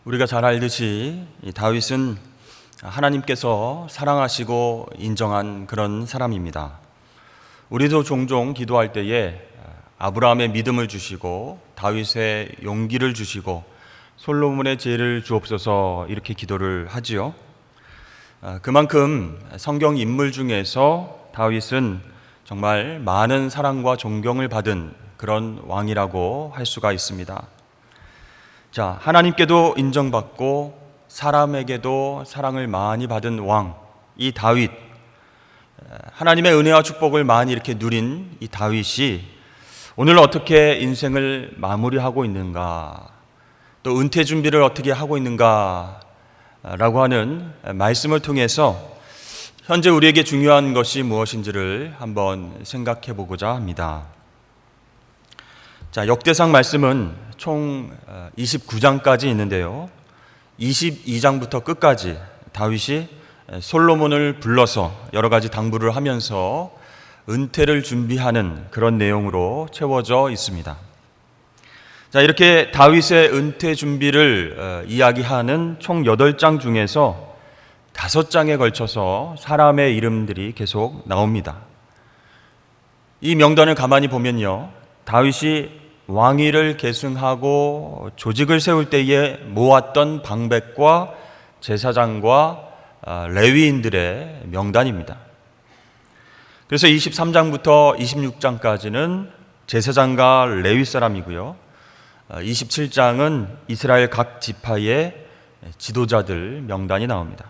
우리가 잘 알듯이 이 다윗은 하나님께서 사랑하시고 인정한 그런 사람입니다. 우리도 종종 기도할 때에 아브라함의 믿음을 주시고 다윗의 용기를 주시고 솔로몬의 지혜를 주옵소서 이렇게 기도를 하지요. 그만큼 성경 인물 중에서 다윗은 정말 많은 사랑과 존경을 받은 그런 왕이라고 할 수가 있습니다. 자, 하나님께도 인정받고 사람에게도 사랑을 많이 받은 왕, 이 다윗, 하나님의 은혜와 축복을 많이 이렇게 누린 이 다윗이 오늘 어떻게 인생을 마무리하고 있는가, 또 은퇴 준비를 어떻게 하고 있는가 라고 하는 말씀을 통해서 현재 우리에게 중요한 것이 무엇인지를 한번 생각해 보고자 합니다. 자, 역대상 말씀은 총 29장까지 있는데요. 22장부터 끝까지 다윗이 솔로몬을 불러서 여러 가지 당부를 하면서 은퇴를 준비하는 그런 내용으로 채워져 있습니다. 자, 이렇게 다윗의 은퇴 준비를 이야기하는 총 8장 중에서 5장에 걸쳐서 사람의 이름들이 계속 나옵니다. 이 명단을 가만히 보면요, 다윗이 왕위를 계승하고 조직을 세울 때에 모았던 방백과 제사장과 레위인들의 명단입니다. 그래서 23장부터 26장까지는 제사장과 레위 사람이고요, 27장은 이스라엘 각 지파의 지도자들 명단이 나옵니다.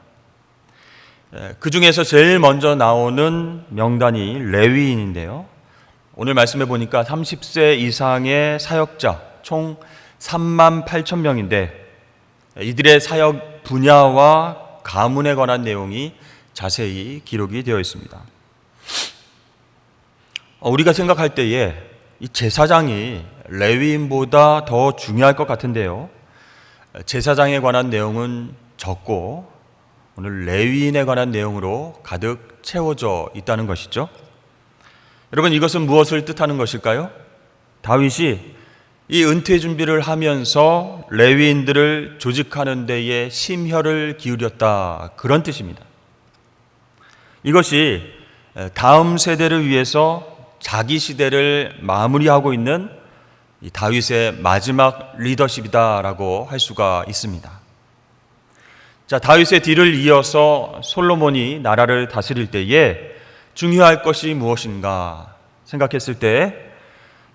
그 중에서 제일 먼저 나오는 명단이 레위인인데요, 오늘 말씀해 보니까 30세 이상의 사역자 총 3만 8천 명인데 이들의 사역 분야와 가문에 관한 내용이 자세히 기록이 되어 있습니다. 우리가 생각할 때에 이 제사장이 레위인보다 더 중요할 것 같은데요, 제사장에 관한 내용은 적고 오늘 레위인에 관한 내용으로 가득 채워져 있다는 것이죠. 여러분, 이것은 무엇을 뜻하는 것일까요? 다윗이 이 은퇴 준비를 하면서 레위인들을 조직하는 데에 심혈을 기울였다, 그런 뜻입니다. 이것이 다음 세대를 위해서 자기 시대를 마무리하고 있는 이 다윗의 마지막 리더십이다라고 할 수가 있습니다. 자, 다윗의 뒤를 이어서 솔로몬이 나라를 다스릴 때에 중요할 것이 무엇인가 생각했을 때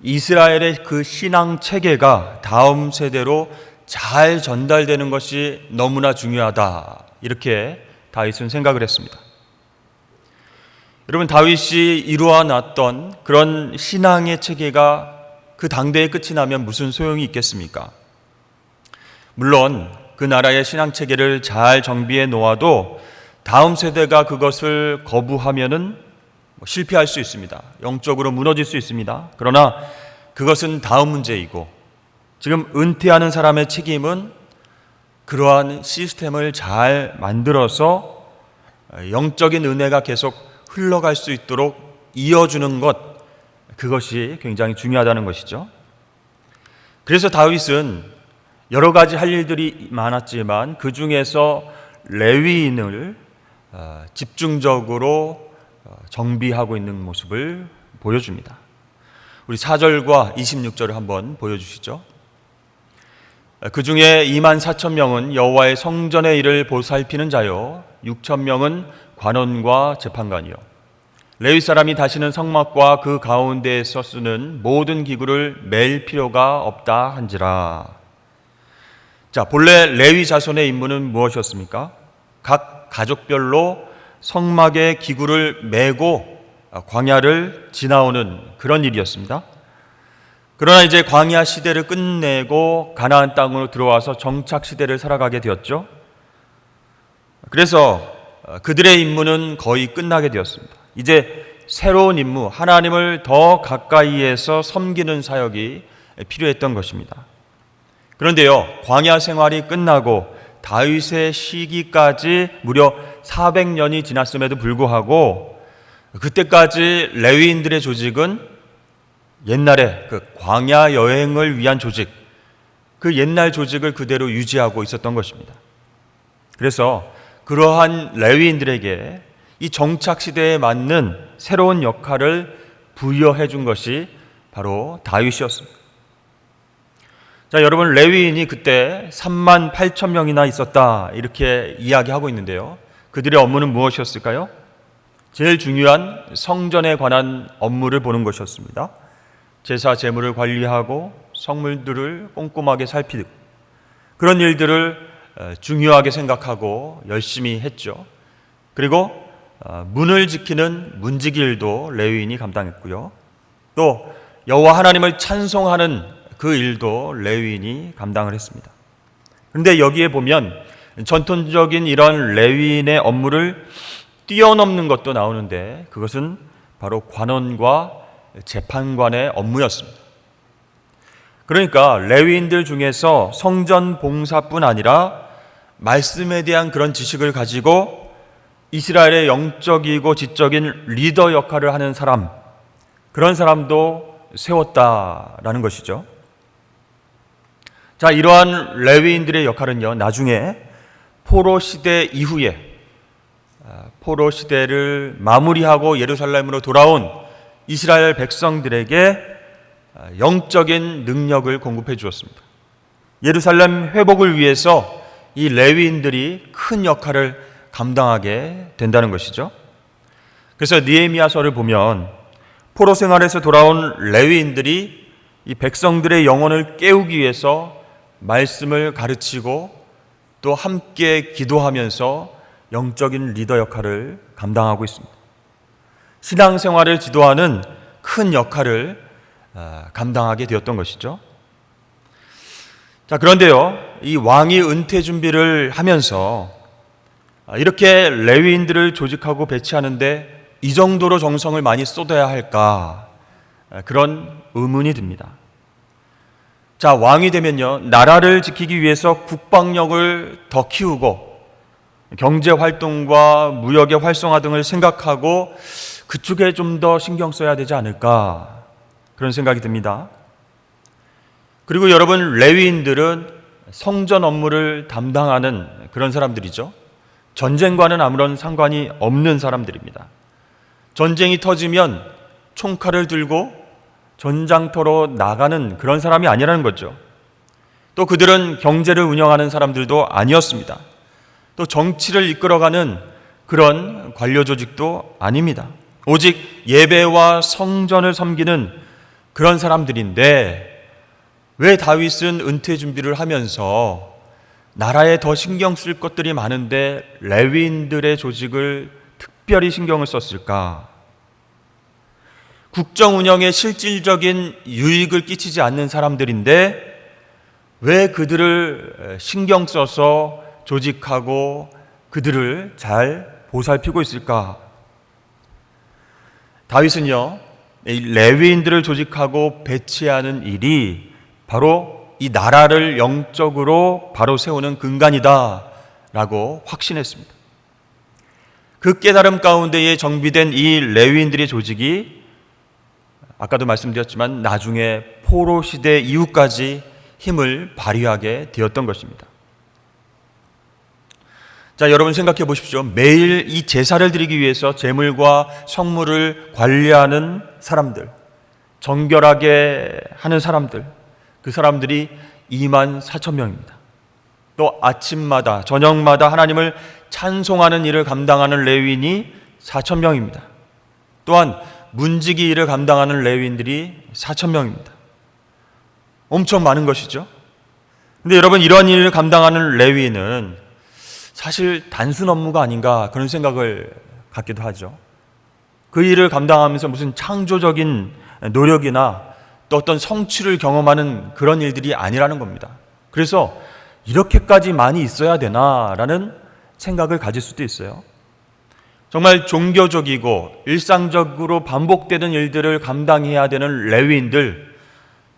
이스라엘의 그 신앙 체계가 다음 세대로 잘 전달되는 것이 너무나 중요하다, 이렇게 다윗은 생각을 했습니다. 여러분, 다윗이 이루어 놨던 그런 신앙의 체계가 그 당대에 끝이 나면 무슨 소용이 있겠습니까? 물론 그 나라의 신앙 체계를 잘 정비해 놓아도 다음 세대가 그것을 거부하면은 실패할 수 있습니다. 영적으로 무너질 수 있습니다. 그러나 그것은 다음 문제이고, 지금 은퇴하는 사람의 책임은 그러한 시스템을 잘 만들어서 영적인 은혜가 계속 흘러갈 수 있도록 이어주는 것, 그것이 굉장히 중요하다는 것이죠. 그래서 다윗은 여러 가지 할 일들이 많았지만 그 중에서 레위인을 집중적으로 정비하고 있는 모습을 보여줍니다. 우리 4절과 26절을 한번 보여주시죠. 그 중에 2만 4천 명은 여호와의 성전의 일을 보살피는 자요, 6천 명은 관원과 재판관이요, 레위 사람이 다시는 성막과 그 가운데에서 쓰는 모든 기구를 맬 필요가 없다 한지라. 자, 본래 레위 자손의 임무는 무엇이었습니까? 각 가족별로 성막의 기구를 메고 광야를 지나오는 그런 일이었습니다. 그러나 이제 광야 시대를 끝내고 가나안 땅으로 들어와서 정착 시대를 살아가게 되었죠. 그래서 그들의 임무는 거의 끝나게 되었습니다. 이제 새로운 임무, 하나님을 더 가까이에서 섬기는 사역이 필요했던 것입니다. 그런데요, 광야 생활이 끝나고 다윗의 시기까지 무려 400년이 지났음에도 불구하고 그때까지 레위인들의 조직은 옛날에 그 광야 여행을 위한 조직, 그 옛날 조직을 그대로 유지하고 있었던 것입니다. 그래서 그러한 레위인들에게 이 정착 시대에 맞는 새로운 역할을 부여해 준 것이 바로 다윗이었습니다. 자, 여러분, 레위인이 그때 3만 8천 명이나 있었다 이렇게 이야기하고 있는데요. 그들의 업무는 무엇이었을까요? 제일 중요한 성전에 관한 업무를 보는 것이었습니다. 제사 제물을 관리하고 성물들을 꼼꼼하게 살피고 그런 일들을 중요하게 생각하고 열심히 했죠. 그리고 문을 지키는 문지기 일도 레위인이 감당했고요. 또 여호와 하나님을 찬송하는 그 일도 레위인이 감당을 했습니다. 그런데 여기에 보면 전통적인 이런 레위인의 업무를 뛰어넘는 것도 나오는데 그것은 바로 관원과 재판관의 업무였습니다. 그러니까 레위인들 중에서 성전 봉사뿐 아니라 말씀에 대한 그런 지식을 가지고 이스라엘의 영적이고 지적인 리더 역할을 하는 사람, 그런 사람도 세웠다라는 것이죠. 자, 이러한 레위인들의 역할은요, 나중에 포로 시대 이후에 포로 시대를 마무리하고 예루살렘으로 돌아온 이스라엘 백성들에게 영적인 능력을 공급해 주었습니다. 예루살렘 회복을 위해서 이 레위인들이 큰 역할을 감당하게 된다는 것이죠. 그래서 느헤미야서를 보면 포로 생활에서 돌아온 레위인들이 이 백성들의 영혼을 깨우기 위해서 말씀을 가르치고 또 함께 기도하면서 영적인 리더 역할을 감당하고 있습니다. 신앙생활을 지도하는 큰 역할을 감당하게 되었던 것이죠. 자, 그런데요, 이 왕이 은퇴 준비를 하면서 이렇게 레위인들을 조직하고 배치하는데 이 정도로 정성을 많이 쏟아야 할까, 그런 의문이 듭니다. 자, 왕이 되면요, 나라를 지키기 위해서 국방력을 더 키우고 경제활동과 무역의 활성화 등을 생각하고 그쪽에 좀 더 신경 써야 되지 않을까, 그런 생각이 듭니다. 그리고 여러분, 레위인들은 성전 업무를 담당하는 그런 사람들이죠. 전쟁과는 아무런 상관이 없는 사람들입니다. 전쟁이 터지면 총칼을 들고 전장터로 나가는 그런 사람이 아니라는 거죠. 또 그들은 경제를 운영하는 사람들도 아니었습니다. 또 정치를 이끌어가는 그런 관료 조직도 아닙니다. 오직 예배와 성전을 섬기는 그런 사람들인데 왜 다윗은 은퇴 준비를 하면서 나라에 더 신경 쓸 것들이 많은데 레위인들의 조직을 특별히 신경을 썼을까? 국정 운영에 실질적인 유익을 끼치지 않는 사람들인데 왜 그들을 신경 써서 조직하고 그들을 잘 보살피고 있을까? 다윗은요, 이 레위인들을 조직하고 배치하는 일이 바로 이 나라를 영적으로 바로 세우는 근간이다 라고 확신했습니다. 그 깨달음 가운데에 정비된 이 레위인들의 조직이 아까도 말씀드렸지만 나중에 포로 시대 이후까지 힘을 발휘하게 되었던 것입니다. 자, 여러분 생각해 보십시오. 매일 이 제사를 드리기 위해서 제물과 성물을 관리하는 사람들, 정결하게 하는 사람들, 그 사람들이 2만 4천 명입니다. 또 아침마다 저녁마다 하나님을 찬송하는 일을 감당하는 레위인이 4천 명입니다. 또한 문지기 일을 감당하는 레위인들이 4천 명입니다. 엄청 많은 것이죠. 근데 여러분, 이런 일을 감당하는 레위인은 사실 단순 업무가 아닌가, 그런 생각을 갖기도 하죠. 그 일을 감당하면서 무슨 창조적인 노력이나 또 어떤 성취를 경험하는 그런 일들이 아니라는 겁니다. 그래서 이렇게까지 많이 있어야 되나라는 생각을 가질 수도 있어요. 정말 종교적이고 일상적으로 반복되는 일들을 감당해야 되는 레위인들,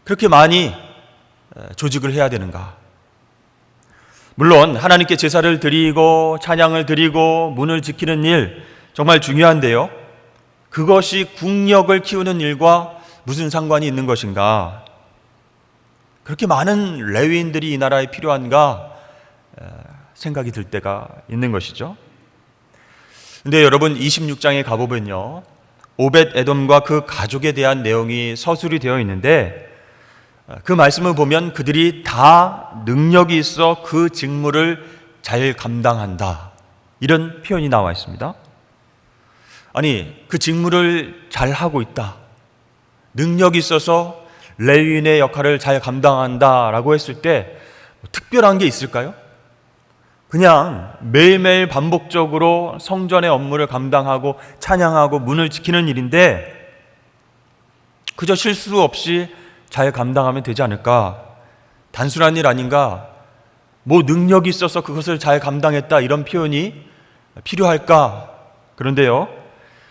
그렇게 많이 조직을 해야 되는가? 물론 하나님께 제사를 드리고 찬양을 드리고 문을 지키는 일 정말 중요한데요, 그것이 국력을 키우는 일과 무슨 상관이 있는 것인가? 그렇게 많은 레위인들이 이 나라에 필요한가 생각이 들 때가 있는 것이죠. 근데 여러분 26장에 가보면요, 오벳 에돔과 그 가족에 대한 내용이 서술이 되어 있는데, 그 말씀을 보면 그들이 다 능력이 있어 그 직무를 잘 감당한다, 이런 표현이 나와 있습니다. 아니, 그 직무를 잘 하고 있다, 능력이 있어서 레위인의 역할을 잘 감당한다라고 했을 때 특별한 게 있을까요? 그냥 매일매일 반복적으로 성전의 업무를 감당하고 찬양하고 문을 지키는 일인데 그저 실수 없이 잘 감당하면 되지 않을까? 단순한 일 아닌가? 뭐 능력이 있어서 그것을 잘 감당했다, 이런 표현이 필요할까? 그런데요,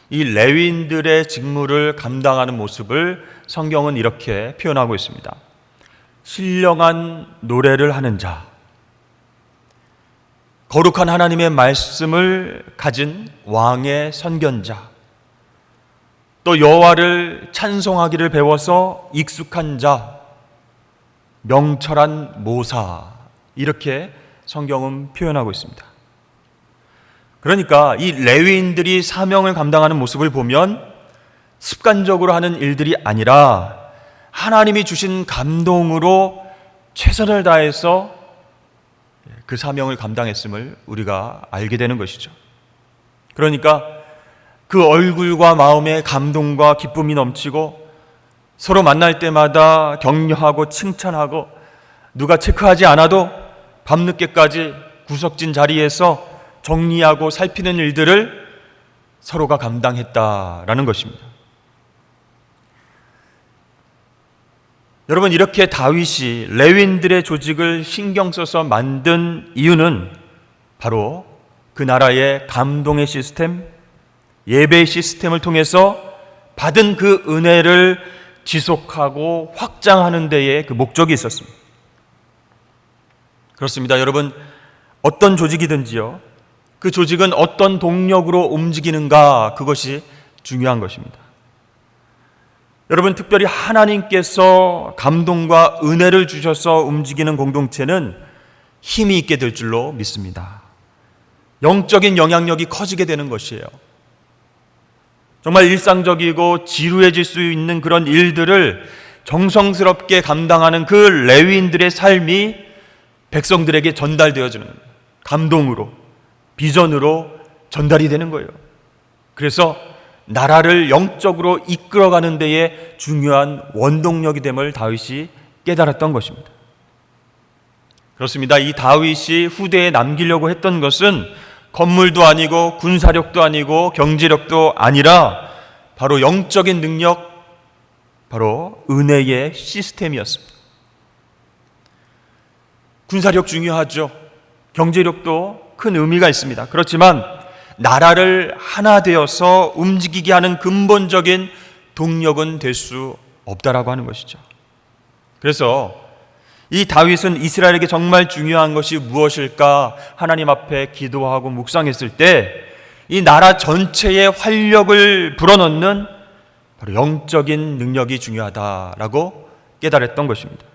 이 레위인들의 직무를 감당하는 모습을 성경은 이렇게 표현하고 있습니다. 신령한 노래를 하는 자, 거룩한 하나님의 말씀을 가진 왕의 선견자, 또 여호와를 찬송하기를 배워서 익숙한 자, 명철한 모사, 이렇게 성경은 표현하고 있습니다. 그러니까 이 레위인들이 사명을 감당하는 모습을 보면 습관적으로 하는 일들이 아니라 하나님이 주신 감동으로 최선을 다해서 그 사명을 감당했음을 우리가 알게 되는 것이죠. 그러니까 그 얼굴과 마음에 감동과 기쁨이 넘치고 서로 만날 때마다 격려하고 칭찬하고 누가 체크하지 않아도 밤늦게까지 구석진 자리에서 정리하고 살피는 일들을 서로가 감당했다라는 것입니다. 여러분, 이렇게 다윗이 레위인들의 조직을 신경 써서 만든 이유는 바로 그 나라의 감동의 시스템, 예배의 시스템을 통해서 받은 그 은혜를 지속하고 확장하는 데에 그 목적이 있었습니다. 그렇습니다. 여러분, 어떤 조직이든지요, 그 조직은 어떤 동력으로 움직이는가, 그것이 중요한 것입니다. 여러분, 특별히 하나님께서 감동과 은혜를 주셔서 움직이는 공동체는 힘이 있게 될 줄로 믿습니다. 영적인 영향력이 커지게 되는 것이에요. 정말 일상적이고 지루해질 수 있는 그런 일들을 정성스럽게 감당하는 그 레위인들의 삶이 백성들에게 전달되어지는 감동으로, 비전으로 전달이 되는 거예요. 그래서 나라를 영적으로 이끌어가는 데에 중요한 원동력이 됨을 다윗이 깨달았던 것입니다. 그렇습니다. 이 다윗이 후대에 남기려고 했던 것은 건물도 아니고 군사력도 아니고 경제력도 아니라 바로 영적인 능력, 바로 은혜의 시스템이었습니다. 군사력 중요하죠. 경제력도 큰 의미가 있습니다. 그렇지만 나라를 하나 되어서 움직이게 하는 근본적인 동력은 될 수 없다라고 하는 것이죠. 그래서 이 다윗은 이스라엘에게 정말 중요한 것이 무엇일까 하나님 앞에 기도하고 묵상했을 때 이 나라 전체의 활력을 불어넣는 바로 영적인 능력이 중요하다라고 깨달았던 것입니다.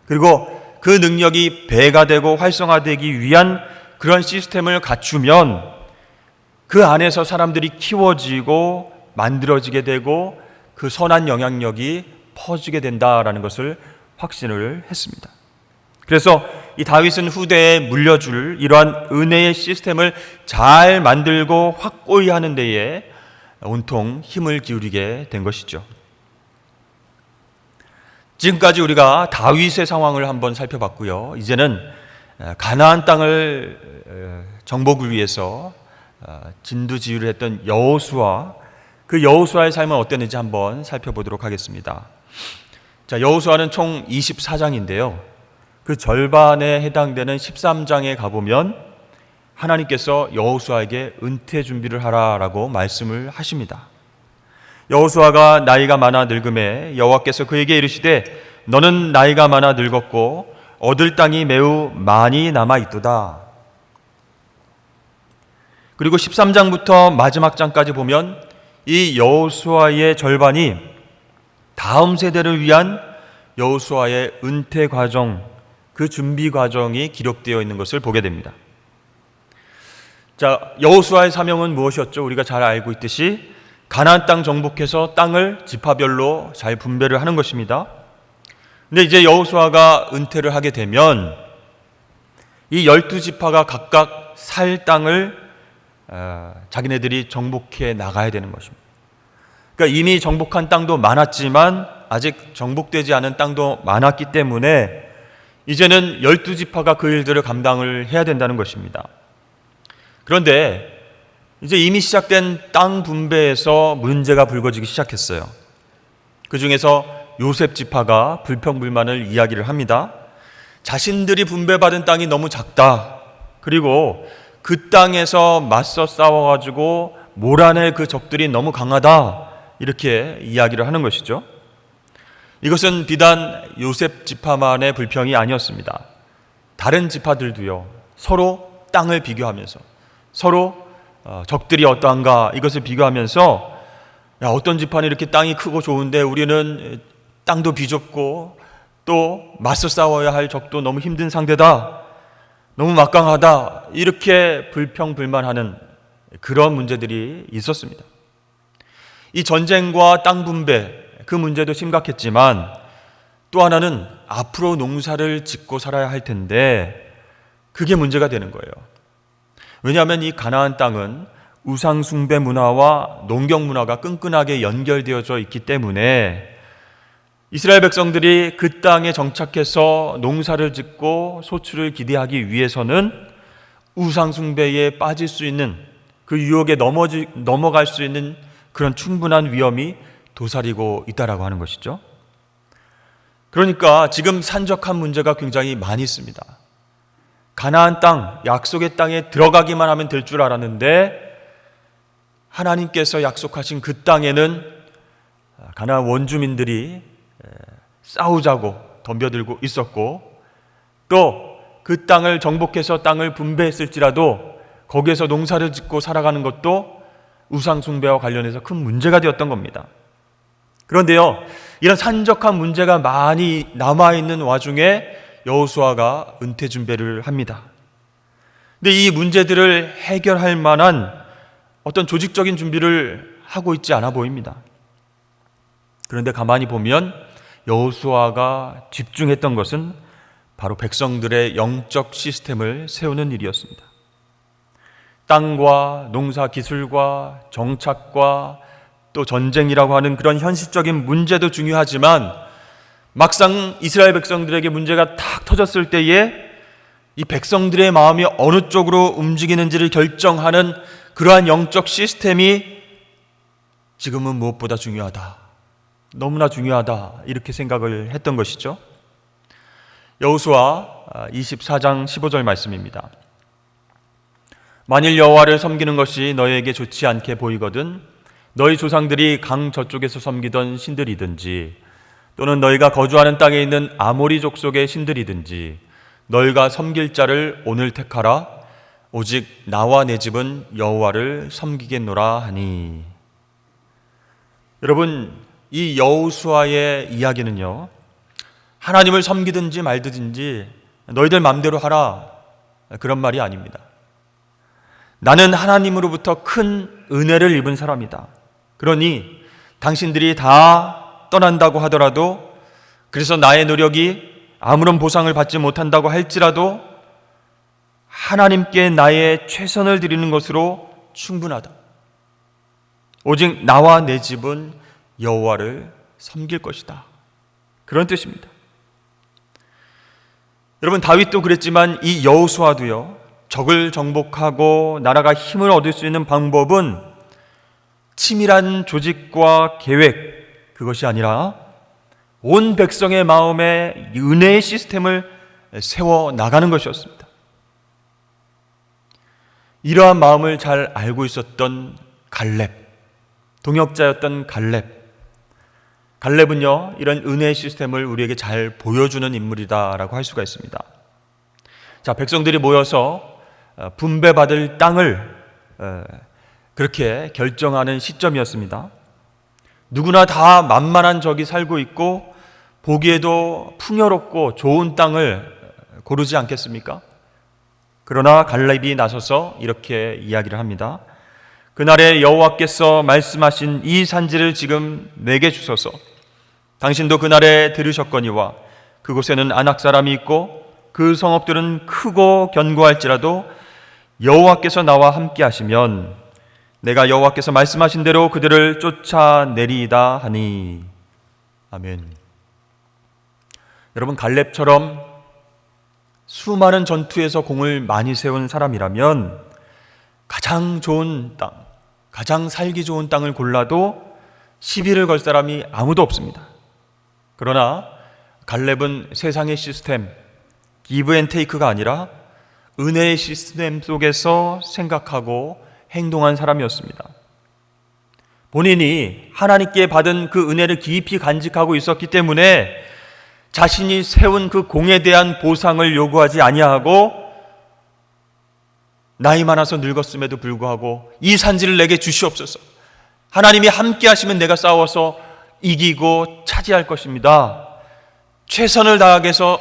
그리고 그 능력이 배가 되고 활성화되기 위한 그런 시스템을 갖추면 그 안에서 사람들이 키워지고 만들어지게 되고 그 선한 영향력이 퍼지게 된다라는 것을 확신을 했습니다. 그래서 이 다윗은 후대에 물려줄 이러한 은혜의 시스템을 잘 만들고 확고히 하는 데에 온통 힘을 기울이게 된 것이죠. 지금까지 우리가 다윗의 상황을 한번 살펴봤고요. 이제는 가나안 땅을 정복을 위해서 진두지휘를 했던 여호수아, 그 여호수아의 삶은 어땠는지 한번 살펴보도록 하겠습니다. 자, 여호수아는 총 24장인데요. 그 절반에 해당되는 13장에 가보면 하나님께서 여호수아에게 은퇴 준비를 하라라고 말씀을 하십니다. 여호수아가 나이가 많아 늙음에 여호와께서 그에게 이르시되 너는 나이가 많아 늙었고 얻을 땅이 매우 많이 남아 있도다. 그리고 13장부터 마지막 장까지 보면 이 여호수아의 절반이 다음 세대를 위한 여호수아의 은퇴 과정, 그 준비 과정이 기록되어 있는 것을 보게 됩니다. 자, 여호수아의 사명은 무엇이었죠? 우리가 잘 알고 있듯이 가나안 땅 정복해서 땅을 지파별로 잘 분배를 하는 것입니다. 근데 이제 여호수아가 은퇴를 하게 되면 이 12지파가 각각 살 땅을 자기네들이 정복해 나가야 되는 것입니다. 그러니까 이미 정복한 땅도 많았지만 아직 정복되지 않은 땅도 많았기 때문에 이제는 12지파가 그 일들을 감당을 해야 된다는 것입니다. 그런데 이제 이미 시작된 땅 분배에서 문제가 불거지기 시작했어요. 그 중에서 요셉 지파가 불평불만을 이야기를 합니다. 자신들이 분배받은 땅이 너무 작다. 그리고 그 땅에서 맞서 싸워가지고 몰아낼 그 적들이 너무 강하다. 이렇게 이야기를 하는 것이죠. 이것은 비단 요셉 지파만의 불평이 아니었습니다. 다른 지파들도요, 서로 땅을 비교하면서 서로 적들이 어떠한가 이것을 비교하면서 야, 어떤 지파는 이렇게 땅이 크고 좋은데 우리는 땅도 비좁고 또 맞서 싸워야 할 적도 너무 힘든 상대다, 너무 막강하다, 이렇게 불평불만하는 그런 문제들이 있었습니다. 이 전쟁과 땅 분배, 그 문제도 심각했지만 또 하나는 앞으로 농사를 짓고 살아야 할 텐데 그게 문제가 되는 거예요. 왜냐하면 이 가나안 땅은 우상 숭배 문화와 농경 문화가 끈끈하게 연결되어져 있기 때문에 이스라엘 백성들이 그 땅에 정착해서 농사를 짓고 소출을 기대하기 위해서는 우상 숭배에 빠질 수 있는, 그 유혹에 넘어갈 수 있는 그런 충분한 위험이 도사리고 있다라고 하는 것이죠. 그러니까 지금 산적한 문제가 굉장히 많이 있습니다. 가나안 땅, 약속의 땅에 들어가기만 하면 될 줄 알았는데 하나님께서 약속하신 그 땅에는 가나안 원주민들이 싸우자고 덤벼들고 있었고, 또 그 땅을 정복해서 땅을 분배했을지라도 거기에서 농사를 짓고 살아가는 것도 우상 숭배와 관련해서 큰 문제가 되었던 겁니다. 그런데요, 이런 산적한 문제가 많이 남아있는 와중에 여호수아가 은퇴 준비를 합니다. 근데 이 문제들을 해결할 만한 어떤 조직적인 준비를 하고 있지 않아 보입니다. 그런데 가만히 보면 여호수아가 집중했던 것은 바로 백성들의 영적 시스템을 세우는 일이었습니다. 땅과 농사 기술과 정착과 또 전쟁이라고 하는 그런 현실적인 문제도 중요하지만 막상 이스라엘 백성들에게 문제가 탁 터졌을 때에 이 백성들의 마음이 어느 쪽으로 움직이는지를 결정하는 그러한 영적 시스템이 지금은 무엇보다 중요하다, 너무나 중요하다, 이렇게 생각을 했던 것이죠. 여호수아 24장 15절 말씀입니다. 만일 여호와를 섬기는 것이 너희에게 좋지 않게 보이거든 너희 조상들이 강 저쪽에서 섬기던 신들이든지 또는 너희가 거주하는 땅에 있는 아모리 족속의 신들이든지 너희가 섬길 자를 오늘 택하라. 오직 나와 내 집은 여호와를 섬기겠노라 하니. 여러분, 이 여호수아의 이야기는요, 하나님을 섬기든지 말든지 너희들 마음대로 하라, 그런 말이 아닙니다. 나는 하나님으로부터 큰 은혜를 입은 사람이다. 그러니 당신들이 다 떠난다고 하더라도, 그래서 나의 노력이 아무런 보상을 받지 못한다고 할지라도 하나님께 나의 최선을 드리는 것으로 충분하다. 오직 나와 내 집은 여호와를 섬길 것이다. 그런 뜻입니다. 여러분, 다윗도 그랬지만 이 여호수아도요, 적을 정복하고 나라가 힘을 얻을 수 있는 방법은 치밀한 조직과 계획, 그것이 아니라 온 백성의 마음에 은혜의 시스템을 세워 나가는 것이었습니다. 이러한 마음을 잘 알고 있었던 갈렙, 동역자였던 갈렙은요, 이런 은혜의 시스템을 우리에게 잘 보여주는 인물이다라고 할 수가 있습니다. 자, 백성들이 모여서 분배받을 땅을 그렇게 결정하는 시점이었습니다. 누구나 다 만만한 적이 살고 있고 보기에도 풍요롭고 좋은 땅을 고르지 않겠습니까? 그러나 갈렙이 나서서 이렇게 이야기를 합니다. 그날에 여호와께서 말씀하신 이 산지를 지금 내게 주소서. 당신도 그날에 들으셨거니와 그곳에는 아낙 사람이 있고 그 성읍들은 크고 견고할지라도 여호와께서 나와 함께 하시면 내가 여호와께서 말씀하신 대로 그들을 쫓아내리이다 하니. 아멘. 여러분, 갈렙처럼 수많은 전투에서 공을 많이 세운 사람이라면 가장 좋은 땅, 가장 살기 좋은 땅을 골라도 시비를 걸 사람이 아무도 없습니다. 그러나 갈렙은 세상의 시스템, 기브 앤 테이크가 아니라 은혜의 시스템 속에서 생각하고 행동한 사람이었습니다. 본인이 하나님께 받은 그 은혜를 깊이 간직하고 있었기 때문에 자신이 세운 그 공에 대한 보상을 요구하지 아니하고 나이 많아서 늙었음에도 불구하고 이 산지를 내게 주시옵소서. 하나님이 함께 하시면 내가 싸워서 이기고 차지할 것입니다. 최선을 다해서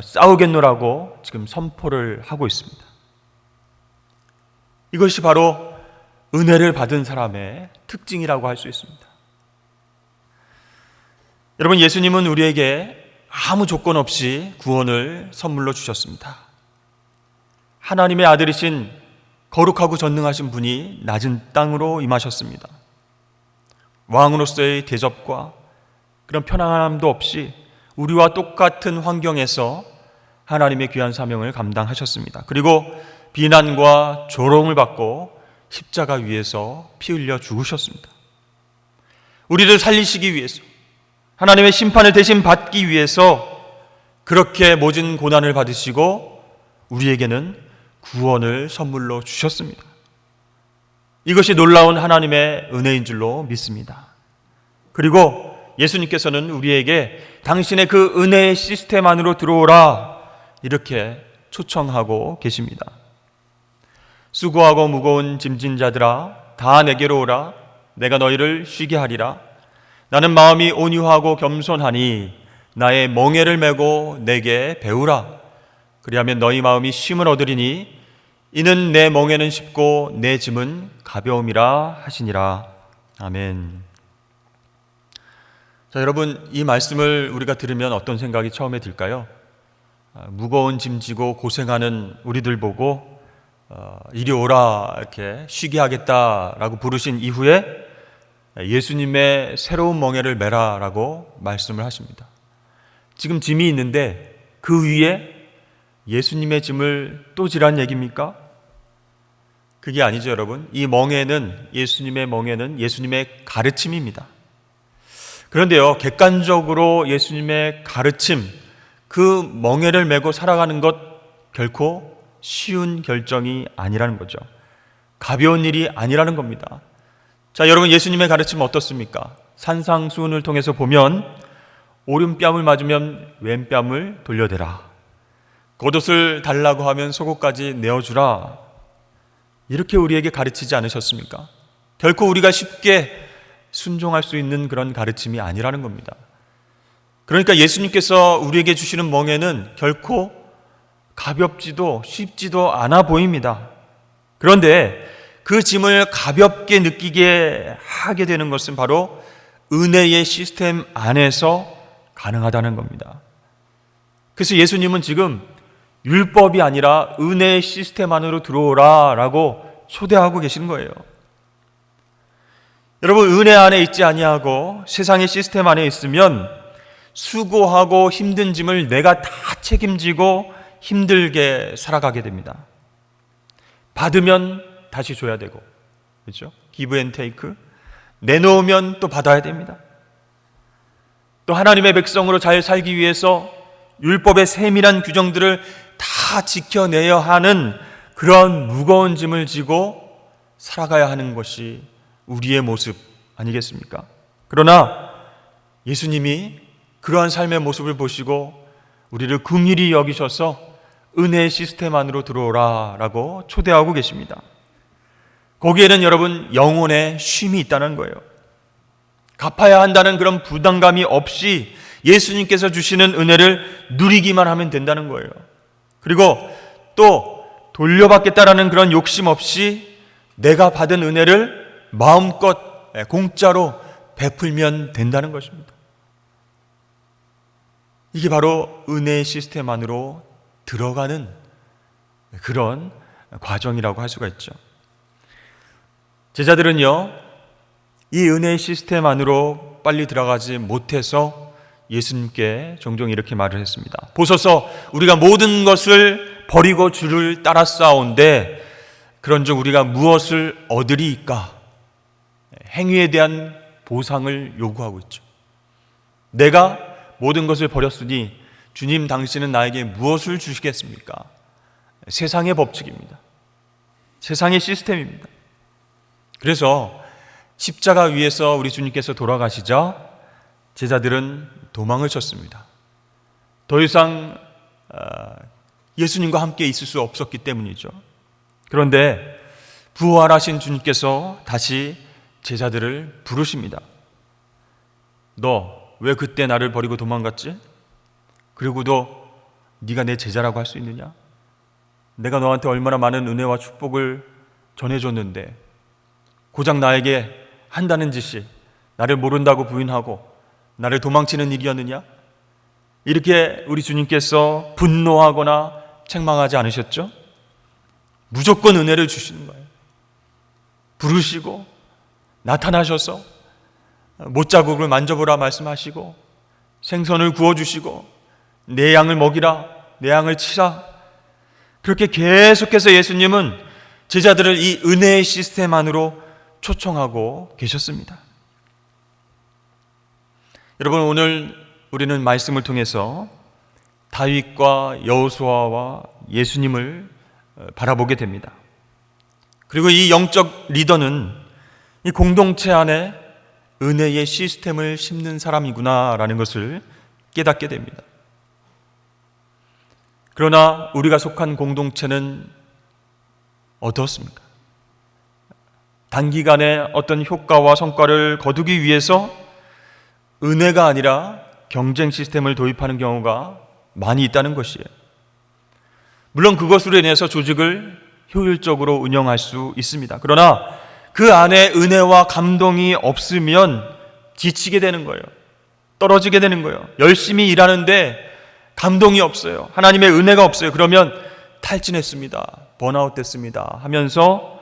싸우겠노라고 지금 선포를 하고 있습니다. 이것이 바로 은혜를 받은 사람의 특징이라고 할 수 있습니다. 여러분, 예수님은 우리에게 아무 조건 없이 구원을 선물로 주셨습니다. 하나님의 아들이신 거룩하고 전능하신 분이 낮은 땅으로 임하셨습니다. 왕으로서의 대접과 그런 편안함도 없이 우리와 똑같은 환경에서 하나님의 귀한 사명을 감당하셨습니다. 그리고 비난과 조롱을 받고 십자가 위에서 피 흘려 죽으셨습니다. 우리를 살리시기 위해서, 하나님의 심판을 대신 받기 위해서 그렇게 모진 고난을 받으시고 우리에게는 구원을 선물로 주셨습니다. 이것이 놀라운 하나님의 은혜인 줄로 믿습니다. 그리고 예수님께서는 우리에게 당신의 그 은혜의 시스템 안으로 들어오라 이렇게 초청하고 계십니다. 수고하고 무거운 짐진 자들아 다 내게로 오라. 내가 너희를 쉬게 하리라. 나는 마음이 온유하고 겸손하니 나의 멍에를 메고 내게 배우라. 그리하면 너희 마음이 쉼을 얻으리니 이는 내 멍에는 쉽고 내 짐은 가벼움이라 하시니라. 아멘. 자, 여러분, 이 말씀을 우리가 들으면 어떤 생각이 처음에 들까요? 무거운 짐 지고 고생하는 우리들 보고 이리 오라 이렇게 쉬게 하겠다라고 부르신 이후에 예수님의 새로운 멍에를 메라라고 말씀을 하십니다. 지금 짐이 있는데 그 위에 예수님의 짐을 또 지란 얘기입니까? 그게 아니죠, 여러분. 이 멍에는, 예수님의 멍에는 예수님의 가르침입니다. 그런데요, 객관적으로 예수님의 가르침, 그 멍에를 메고 살아가는 것 결코 쉬운 결정이 아니라는 거죠. 가벼운 일이 아니라는 겁니다. 자, 여러분, 예수님의 가르침은 어떻습니까? 산상수훈을 통해서 보면 오른뺨을 맞으면 왼뺨을 돌려대라. 겉옷을 달라고 하면 속옷까지 내어주라. 이렇게 우리에게 가르치지 않으셨습니까? 결코 우리가 쉽게 순종할 수 있는 그런 가르침이 아니라는 겁니다. 그러니까 예수님께서 우리에게 주시는 멍에는 결코 가볍지도 쉽지도 않아 보입니다. 그런데 그 짐을 가볍게 느끼게 하게 되는 것은 바로 은혜의 시스템 안에서 가능하다는 겁니다. 그래서 예수님은 지금 율법이 아니라 은혜의 시스템 안으로 들어오라라고 초대하고 계시는 거예요. 여러분, 은혜 안에 있지 아니하고 세상의 시스템 안에 있으면 수고하고 힘든 짐을 내가 다 책임지고 힘들게 살아가게 됩니다. 받으면 다시 줘야 되고, 그렇죠? 기브 앤 테이크. 내놓으면 또 받아야 됩니다. 또 하나님의 백성으로 잘 살기 위해서 율법의 세밀한 규정들을 다 지켜내야 하는 그런 무거운 짐을 지고 살아가야 하는 것이 우리의 모습 아니겠습니까? 그러나 예수님이 그러한 삶의 모습을 보시고 우리를 긍휼히 여기셔서 은혜의 시스템 안으로 들어오라라고 초대하고 계십니다. 거기에는 여러분 영혼의 쉼이 있다는 거예요. 갚아야 한다는 그런 부담감이 없이 예수님께서 주시는 은혜를 누리기만 하면 된다는 거예요. 그리고 또 돌려받겠다라는 그런 욕심 없이 내가 받은 은혜를 마음껏 공짜로 베풀면 된다는 것입니다. 이게 바로 은혜의 시스템 안으로 들어가는 그런 과정이라고 할 수가 있죠. 제자들은요, 이 은혜의 시스템 안으로 빨리 들어가지 못해서 예수님께 종종 이렇게 말을 했습니다. 보소서, 우리가 모든 것을 버리고 주를 따랐사온데 그런즉 우리가 무엇을 얻으리이까? 행위에 대한 보상을 요구하고 있죠. 내가 모든 것을 버렸으니 주님 당신은 나에게 무엇을 주시겠습니까? 세상의 법칙입니다. 세상의 시스템입니다. 그래서 십자가 위에서 우리 주님께서 돌아가시자 제자들은 도망을 쳤습니다. 더 이상 예수님과 함께 있을 수 없었기 때문이죠. 그런데 부활하신 주님께서 다시 제자들을 부르십니다. 너 왜 그때 나를 버리고 도망갔지? 그리고도 네가 내 제자라고 할 수 있느냐? 내가 너한테 얼마나 많은 은혜와 축복을 전해줬는데 고작 나에게 한다는 짓이 나를 모른다고 부인하고 나를 도망치는 일이었느냐? 이렇게 우리 주님께서 분노하거나 책망하지 않으셨죠? 무조건 은혜를 주시는 거예요. 부르시고 나타나셔서 못자국을 만져보라 말씀하시고 생선을 구워주시고 내 양을 먹이라, 내 양을 치라. 그렇게 계속해서 예수님은 제자들을 이 은혜의 시스템 안으로 초청하고 계셨습니다. 여러분, 오늘 우리는 말씀을 통해서 다윗과 여호수아와 예수님을 바라보게 됩니다. 그리고 이 영적 리더는 이 공동체 안에 은혜의 시스템을 심는 사람이구나라는 것을 깨닫게 됩니다. 그러나 우리가 속한 공동체는 어떻습니까? 단기간에 어떤 효과와 성과를 거두기 위해서 은혜가 아니라 경쟁 시스템을 도입하는 경우가 많이 있다는 것이에요. 물론 그것으로 인해서 조직을 효율적으로 운영할 수 있습니다. 그러나 그 안에 은혜와 감동이 없으면 지치게 되는 거예요. 떨어지게 되는 거예요. 열심히 일하는데 감동이 없어요. 하나님의 은혜가 없어요. 그러면 탈진했습니다. 번아웃 됐습니다. 하면서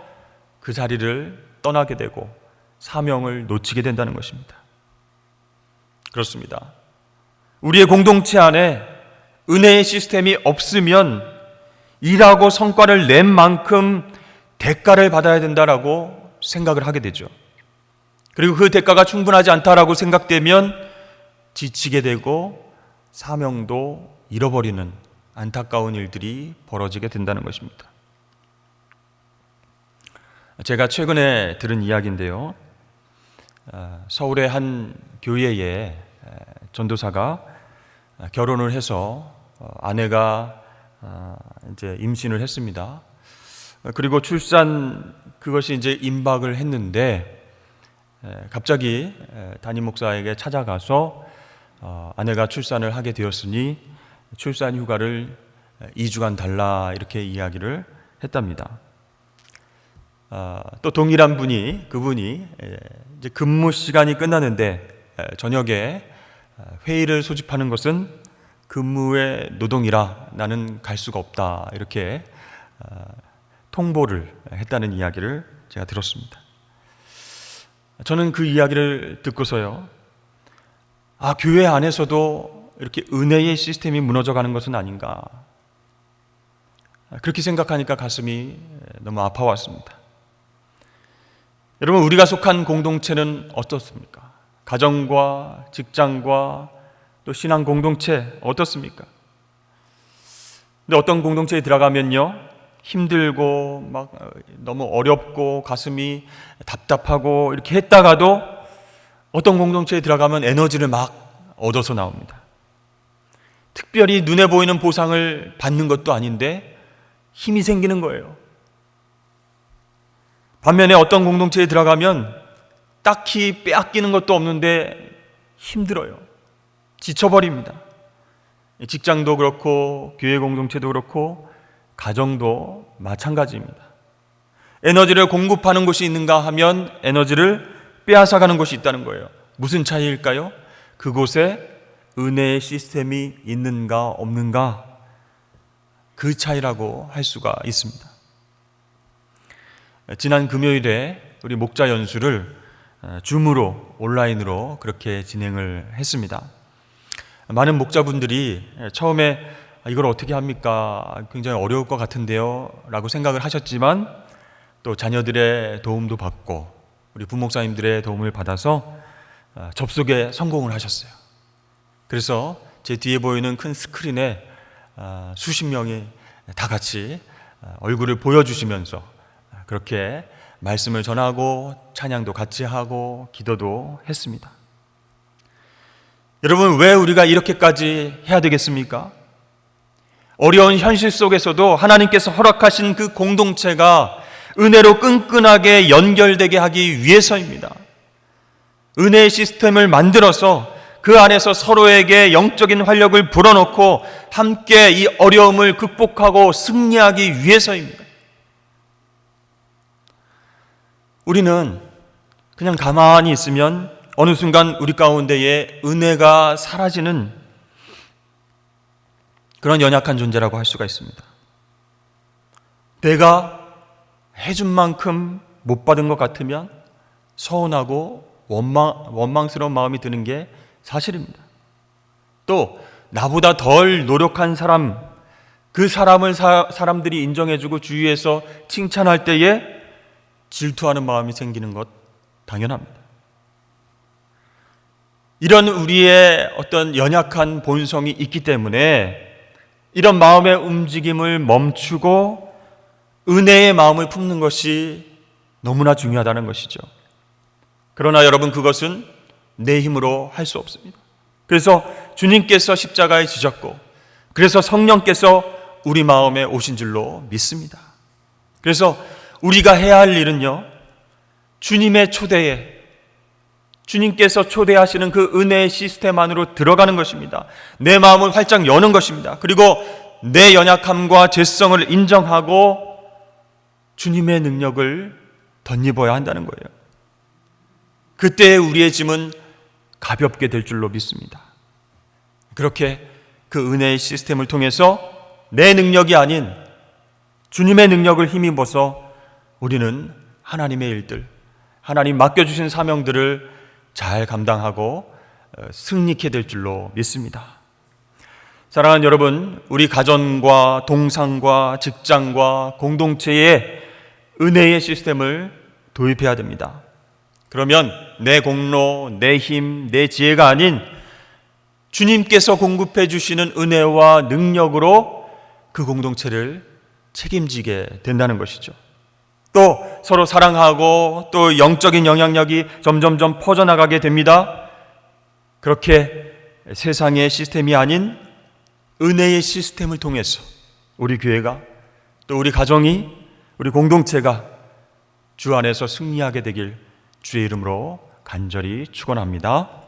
그 자리를 떠나게 되고 사명을 놓치게 된다는 것입니다. 그렇습니다. 우리의 공동체 안에 은혜의 시스템이 없으면 일하고 성과를 낸 만큼 대가를 받아야 된다라고 생각을 하게 되죠. 그리고 그 대가가 충분하지 않다라고 생각되면 지치게 되고 사명도 잃어버리는 안타까운 일들이 벌어지게 된다는 것입니다. 제가 최근에 들은 이야기인데요. 서울의 한 교회에 전도사가 결혼을 해서 아내가 이제 임신을 했습니다. 그리고 그것이 이제 임박을 했는데 갑자기 담임 목사에게 찾아가서 아내가 출산을 하게 되었으니 출산 휴가를 2주간 달라 이렇게 이야기를 했답니다. 또 동일한 그분이 이제 근무 시간이 끝나는데 저녁에 회의를 소집하는 것은 근무의 노동이라 나는 갈 수가 없다 이렇게 통보를 했다는 이야기를 제가 들었습니다. 저는 그 이야기를 듣고서요, 교회 안에서도 이렇게 은혜의 시스템이 무너져가는 것은 아닌가, 그렇게 생각하니까 가슴이 너무 아파왔습니다. 여러분, 우리가 속한 공동체는 어떻습니까? 가정과 직장과 또 신앙 공동체 어떻습니까? 근데 어떤 공동체에 들어가면요, 힘들고 막 너무 어렵고 가슴이 답답하고 이렇게 했다가도 어떤 공동체에 들어가면 에너지를 막 얻어서 나옵니다. 특별히 눈에 보이는 보상을 받는 것도 아닌데 힘이 생기는 거예요. 반면에 어떤 공동체에 들어가면 딱히 빼앗기는 것도 없는데 힘들어요. 지쳐버립니다. 직장도 그렇고 교회 공동체도 그렇고 가정도 마찬가지입니다. 에너지를 공급하는 곳이 있는가 하면 에너지를 빼앗아가는 곳이 있다는 거예요. 무슨 차이일까요? 그곳에 은혜의 시스템이 있는가 없는가, 그 차이라고 할 수가 있습니다. 지난 금요일에 우리 목자 연수를 줌으로, 온라인으로 그렇게 진행을 했습니다. 많은 목자분들이 처음에 이걸 어떻게 합니까? 굉장히 어려울 것 같은데요 라고 생각을 하셨지만, 또 자녀들의 도움도 받고 우리 부목사님들의 도움을 받아서 접속에 성공을 하셨어요. 그래서 제 뒤에 보이는 큰 스크린에 수십 명이 다 같이 얼굴을 보여주시면서 그렇게 말씀을 전하고 찬양도 같이 하고 기도도 했습니다. 여러분, 왜 우리가 이렇게까지 해야 되겠습니까? 어려운 현실 속에서도 하나님께서 허락하신 그 공동체가 은혜로 끈끈하게 연결되게 하기 위해서입니다. 은혜의 시스템을 만들어서 그 안에서 서로에게 영적인 활력을 불어넣고 함께 이 어려움을 극복하고 승리하기 위해서입니다. 우리는 그냥 가만히 있으면 어느 순간 우리 가운데에 은혜가 사라지는 그런 연약한 존재라고 할 수가 있습니다. 내가 해준 만큼 못 받은 것 같으면 서운하고 원망스러운 마음이 드는 게 사실입니다. 또 나보다 덜 노력한 사람, 그 사람을 사람들이 인정해주고 주위에서 칭찬할 때에 질투하는 마음이 생기는 것 당연합니다. 이런 우리의 어떤 연약한 본성이 있기 때문에 이런 마음의 움직임을 멈추고 은혜의 마음을 품는 것이 너무나 중요하다는 것이죠. 그러나 여러분, 그것은 내 힘으로 할 수 없습니다. 그래서 주님께서 십자가에 지셨고, 그래서 성령께서 우리 마음에 오신 줄로 믿습니다. 그래서 우리가 해야 할 일은요, 주님의 초대에, 주님께서 초대하시는 그 은혜의 시스템 안으로 들어가는 것입니다. 내 마음을 활짝 여는 것입니다. 그리고 내 연약함과 죄성을 인정하고 주님의 능력을 덧입어야 한다는 거예요. 그때 우리의 짐은 가볍게 될 줄로 믿습니다. 그렇게 그 은혜의 시스템을 통해서 내 능력이 아닌 주님의 능력을 힘입어서 우리는 하나님의 일들, 하나님 맡겨주신 사명들을 잘 감당하고 승리케 될 줄로 믿습니다. 사랑하는 여러분, 우리 가정과 동상과 직장과 공동체에 은혜의 시스템을 도입해야 됩니다. 그러면 내 공로, 내 힘, 내 지혜가 아닌 주님께서 공급해 주시는 은혜와 능력으로 그 공동체를 책임지게 된다는 것이죠. 또 서로 사랑하고 또 영적인 영향력이 점점점 퍼져나가게 됩니다. 그렇게 세상의 시스템이 아닌 은혜의 시스템을 통해서 우리 교회가, 또 우리 가정이, 우리 공동체가 주 안에서 승리하게 되길 주의 이름으로 간절히 축원합니다.